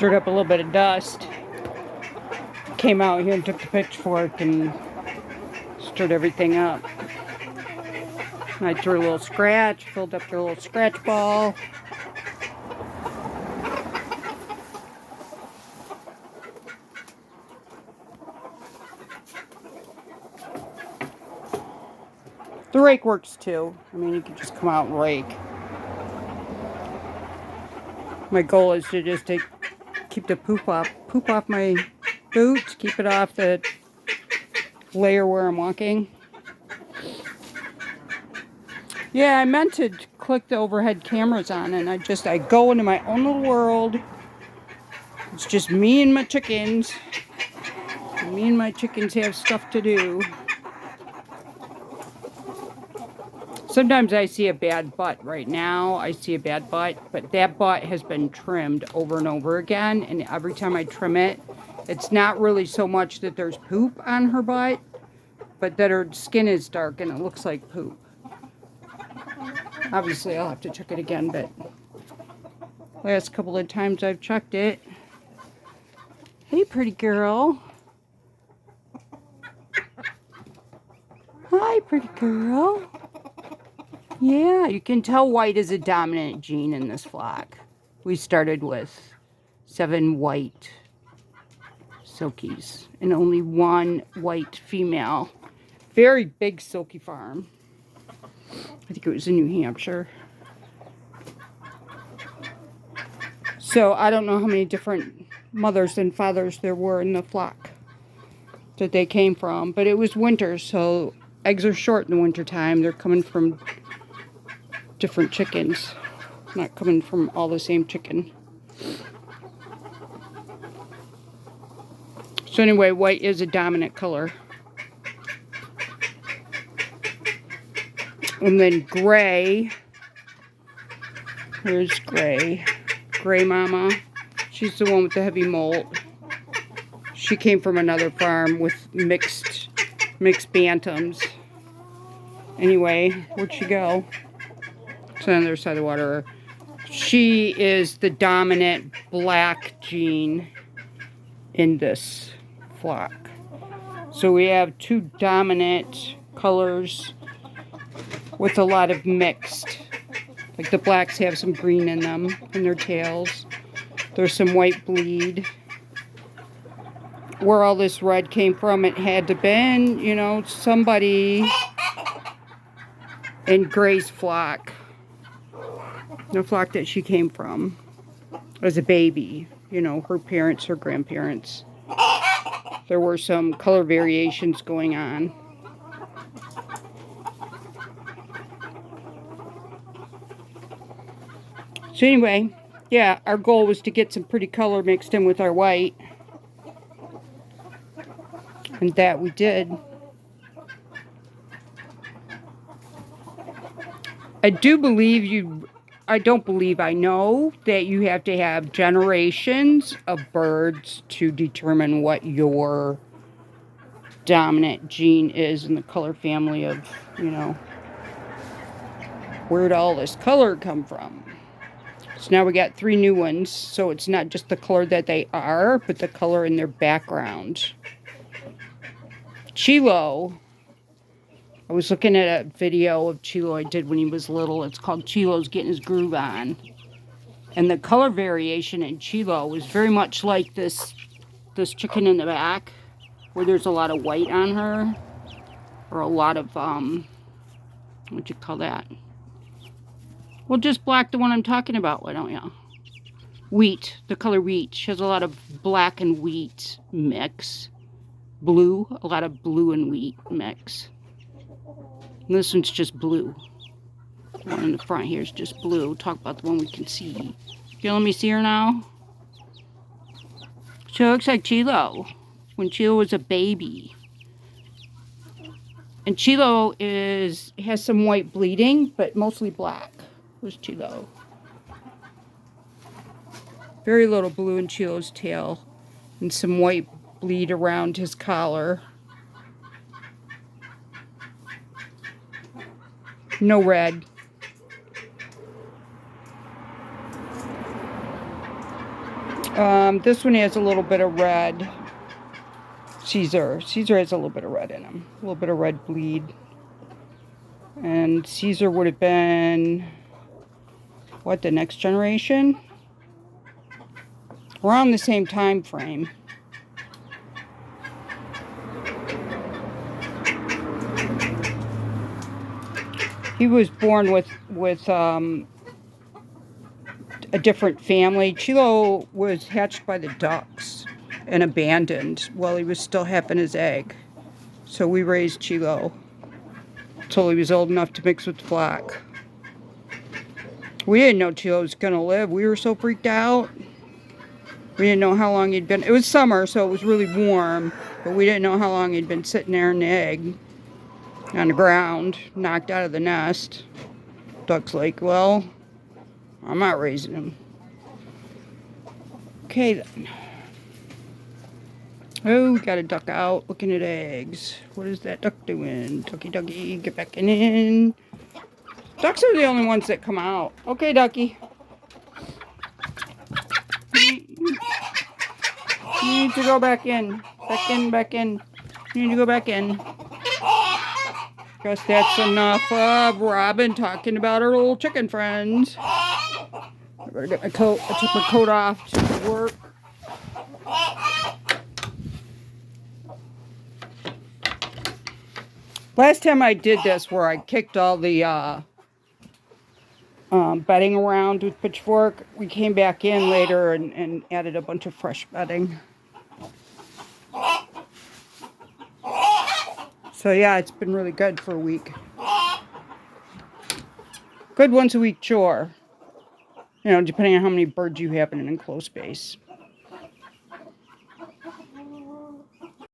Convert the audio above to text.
Stirred up a little bit of dust. Came out here and took the pitchfork and stirred everything up. I threw a little scratch, filled up the little scratch ball. The rake works too. I mean, you can just come out and rake. My goal is to just keep the poop off my boots, keep it off the layer where I'm walking. Yeah, I meant to click the overhead cameras on, and I go into my own little world. It's just me and my chickens. Me and my chickens have stuff to do. Sometimes I see a bad butt. Right now, I see a bad butt, but that butt has been trimmed over and over again, and every time I trim it, it's not really so much that there's poop on her butt, but that her skin is dark and it looks like poop. Obviously, I'll have to check it again, but last couple of times I've checked it. Hey, pretty girl. Hi, pretty girl. Yeah, you can tell white is a dominant gene in this flock. We started with 7 white silkies and only 1 white female. Very big silky farm. I think it was in New Hampshire. So I don't know how many different mothers and fathers there were in the flock that they came from, but it was winter, so eggs are short in the winter time. They're coming from different chickens, not coming from all the same chicken. So anyway, white is a dominant color. And then gray. Here's gray. Gray mama. She's the one with the heavy molt. She came from another farm with mixed bantams. Anyway, where'd she go? It's on the other side of the water. She is the dominant black gene in this flock. So we have 2 dominant colors with a lot of mixed. Like the blacks have some green in them, in their tails. There's some white bleed. Where all this red came from, it had to been, you know, somebody in Gray's flock. The flock that she came from as a baby. You know, her parents, her grandparents. There were some color variations going on. So anyway, yeah, our goal was to get some pretty color mixed in with our white. And that we did. I know that you have to have generations of birds to determine what your dominant gene is in the color family of, you know, where'd all this color come from. So now we got 3 new ones, so it's not just the color that they are, but the color in their background. Chilo. I was looking at a video of Chilo I did when he was little. It's called Chilo's Getting His Groove On. And the color variation in Chilo was very much like this chicken in the back, where there's a lot of white on her. Or a lot of, what'd you call that? Well, just black, the one I'm talking about, why don't you? Wheat, the color wheat. She has a lot of black and wheat mix. Blue, a lot of blue and wheat mix. And this one's just blue. The one in the front here is just blue. Talk about the one we can see. You let me see her now? She looks like Chilo. When Chilo was a baby. And Chilo has some white bleeding, but mostly black. Where's Chilo? Very little blue in Chilo's tail. And some white bleed around his collar. No red. This one has a little bit of red. Caesar has a little bit of red in him. A little bit of red bleed. And Caesar would have been, what, the next generation? Around the same time frame. He was born with a different family. Chilo was hatched by the ducks and abandoned while he was still having his egg. So we raised Chilo until he was old enough to mix with the flock. We didn't know Chilo was going to live. We were so freaked out. We didn't know how long he'd been. It was summer, so it was really warm, but we didn't know how long he'd been sitting there in the egg on the ground, knocked out of the nest. Duck's like, well, I'm not raising him. Okay then. Oh, we got a duck out looking at eggs. What is that duck doing? Ducky, ducky, get back in. Ducks are the only ones that come out. Okay, ducky. You need to go back in. Back in, back in. You need to go back in. Guess that's enough of Robin talking about her little chicken friends. I better get my coat. I took my coat off to work. Last time I did this, where I kicked all the bedding around with pitchfork, we came back in later and added a bunch of fresh bedding. So yeah, it's been really good for a week. Good once a week chore. You know, depending on how many birds you have in an enclosed space.